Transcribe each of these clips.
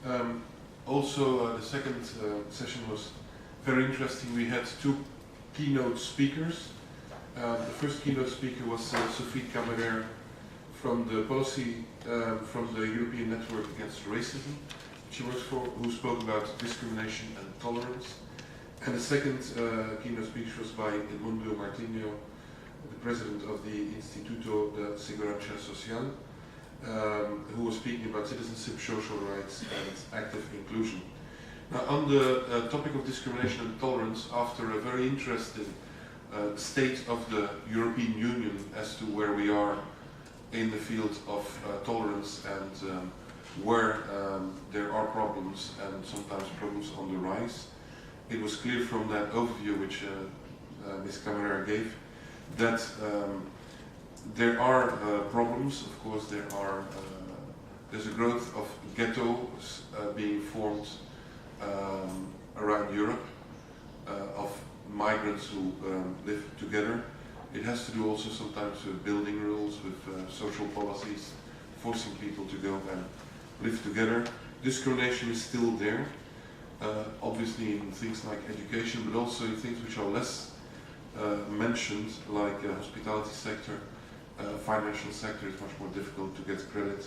The second session was very interesting. We had two keynote speakers. The first keynote speaker was Sophie Cammerer from the from the European Network Against Racism she works for, who spoke about discrimination and tolerance. And the second keynote speech was by Edmundo Martinho, the president of the Instituto de Seguridad Social, who was speaking about citizenship, social rights and active inclusion. Now, on the topic of discrimination and tolerance, after a very interesting state of the European Union as to where we are in the field of tolerance and where there are problems and sometimes problems on the rise, it was clear from that overview which Ms. Cammerer gave that there are problems. Of course, there's a growth of ghettos being formed around Europe, of migrants who live together. It has to do also sometimes with building rules, with social policies, forcing people to go and live together. Discrimination is still there, obviously in things like education, but also in things which are less mentioned, like hospitality sector, financial sector. It's much more difficult to get credit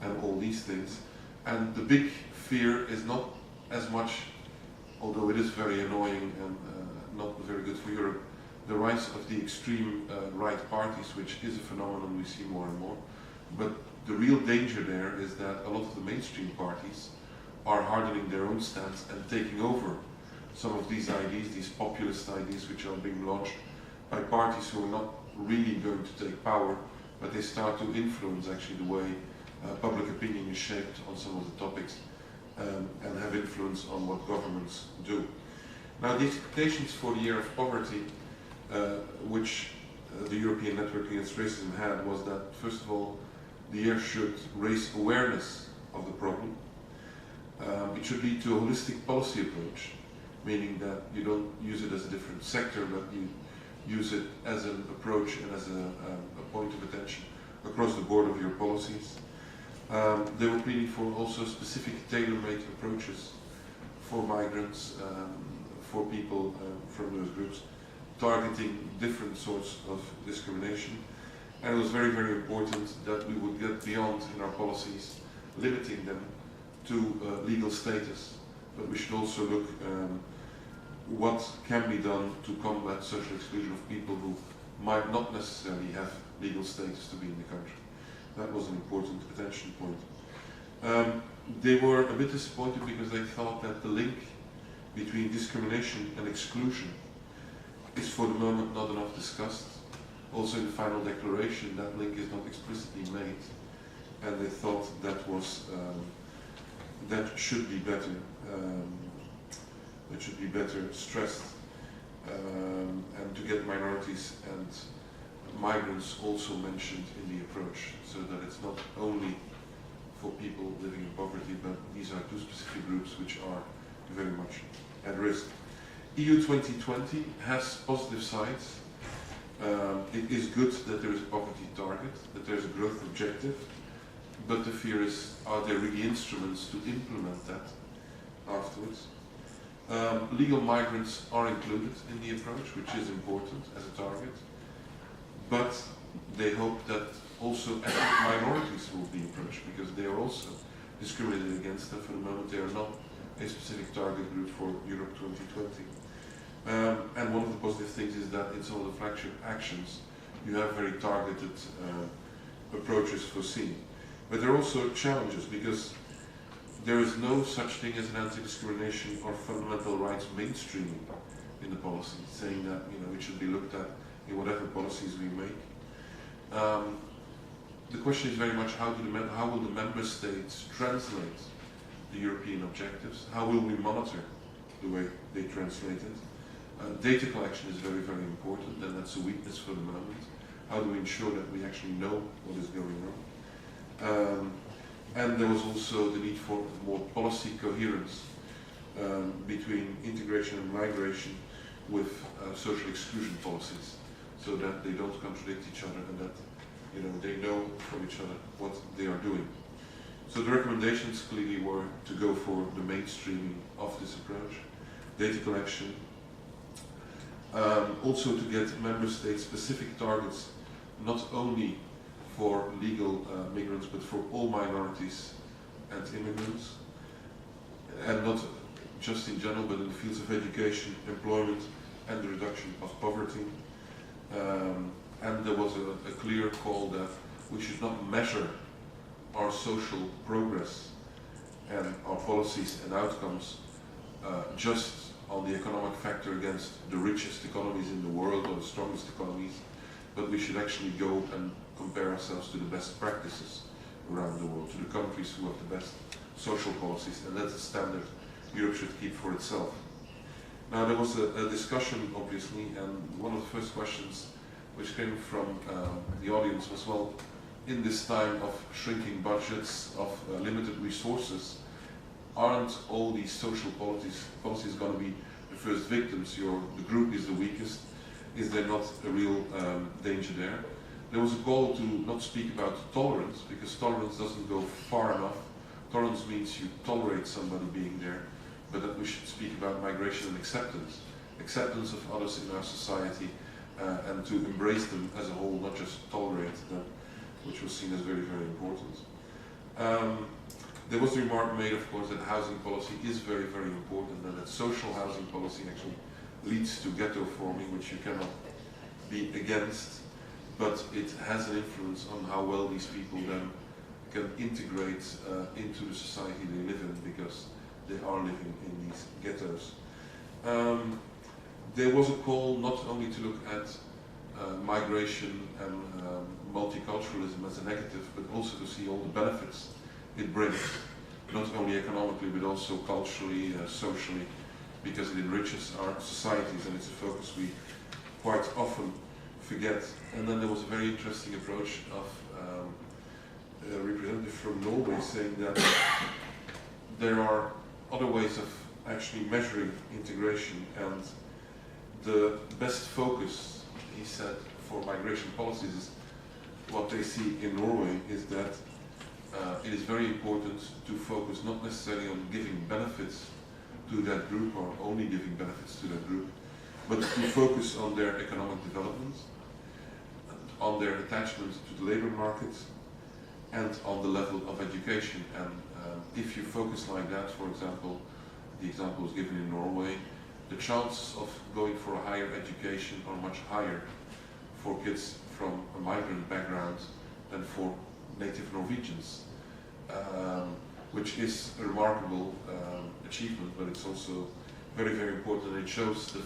and all these things. And the big fear is not as much, although it is very annoying and not very good for Europe, the rise of the extreme right parties, which is a phenomenon we see more and more. But the real danger there is that a lot of the mainstream parties are hardening their own stance and taking over some of these ideas, these populist ideas which are being launched by parties who are not really going to take power, but they start to influence actually the way public opinion is shaped on some of the topics and have influence on what governments do. Now, the expectations for the year of poverty, which the European Network Against Racism had, was that, first of all, the year should raise awareness of the problem. It should lead to a holistic policy approach, meaning that you don't use it as a different sector, but you use it as an approach and as a point of attention across the board of your policies. They were pleading for also specific tailor-made approaches for migrants, for people from those groups, targeting different sorts of discrimination. And it was very, very important that we would get beyond in our policies, limiting them to legal status, but we should also look what can be done to combat social exclusion of people who might not necessarily have legal status to be in the country. That was an important attention point. They were a bit disappointed because they thought that the link between discrimination and exclusion is for the moment not enough discussed. Also in the final declaration, that link is not explicitly made, and they thought that was that should be better. It should be better stressed, and to get minorities and migrants also mentioned in the approach, so that it's not only for people living in poverty, but these are two specific groups which are very much at risk. EU 2020 has positive sides. It is good that there is a poverty target, that there is a growth objective, but the fear is, are there really instruments to implement that afterwards? Legal migrants are included in the approach, which is important as a target, but they hope that also ethnic minorities will be approached, because they are also discriminated against, and for the moment they are not a specific target group for Europe 2020. And one of the positive things is that in some of the flagship actions you have very targeted approaches foreseen. But there are also challenges, because there is no such thing as an anti-discrimination or fundamental rights mainstreaming in the policy, saying that it should be looked at in whatever policies we make. The question is very much how will the member states translate the European objectives? How will we monitor the way they translate it? Data collection is very, very important, and that's a weakness for the moment. How do we ensure that we actually know what is going on? And there was also the need for more policy coherence between integration and migration with social exclusion policies, so that they don't contradict each other and that they know from each other what they are doing. So the recommendations clearly were to go for the mainstreaming of this approach, data collection, also to get member state specific targets, not only for legal migrants but for all minorities and immigrants, and not just in general but in the fields of education, employment and the reduction of poverty. And there was a clear call that we should not measure our social progress and our policies and outcomes just on the economic factor against the richest economies in the world or the strongest economies, but we should actually go and compare ourselves to the best practices around the world, to the countries who have the best social policies, and that's a standard Europe should keep for itself. Now there was a discussion obviously, and one of the first questions which came from the audience was, well, in this time of shrinking budgets, of limited resources, aren't all these social policies going to be the first victims? The group is the weakest. Is there not a real danger there? There was a call to not speak about tolerance, because tolerance doesn't go far enough. Tolerance means you tolerate somebody being there, but that we should speak about migration and acceptance. Acceptance of others in our society, and to embrace them as a whole, not just tolerate them, which was seen as very, very important. There was the remark made, of course, that housing policy is very, very important, and that social housing policy actually leads to ghetto forming, which you cannot be against, but it has an influence on how well these people then can integrate into the society they live in, because they are living in these ghettos. There was a call not only to look at migration and multiculturalism as a negative, but also to see all the benefits it brings, not only economically but also culturally, socially, because it enriches our societies, and it's a focus we quite often forget. And then there was a very interesting approach of a representative from Norway saying that there are other ways of actually measuring integration, and the best focus, he said, for migration policies is what they see in Norway is that it is very important to focus not necessarily on giving benefits to that group or only giving benefits to that group, but to focus on their economic development, on their attachment to the labor market, and on the level of education. And if you focus like that, for example, the example was given in Norway, the chances of going for a higher education are much higher for kids from a migrant background than for native Norwegians, which is a remarkable achievement, but it's also very, very important, and it shows the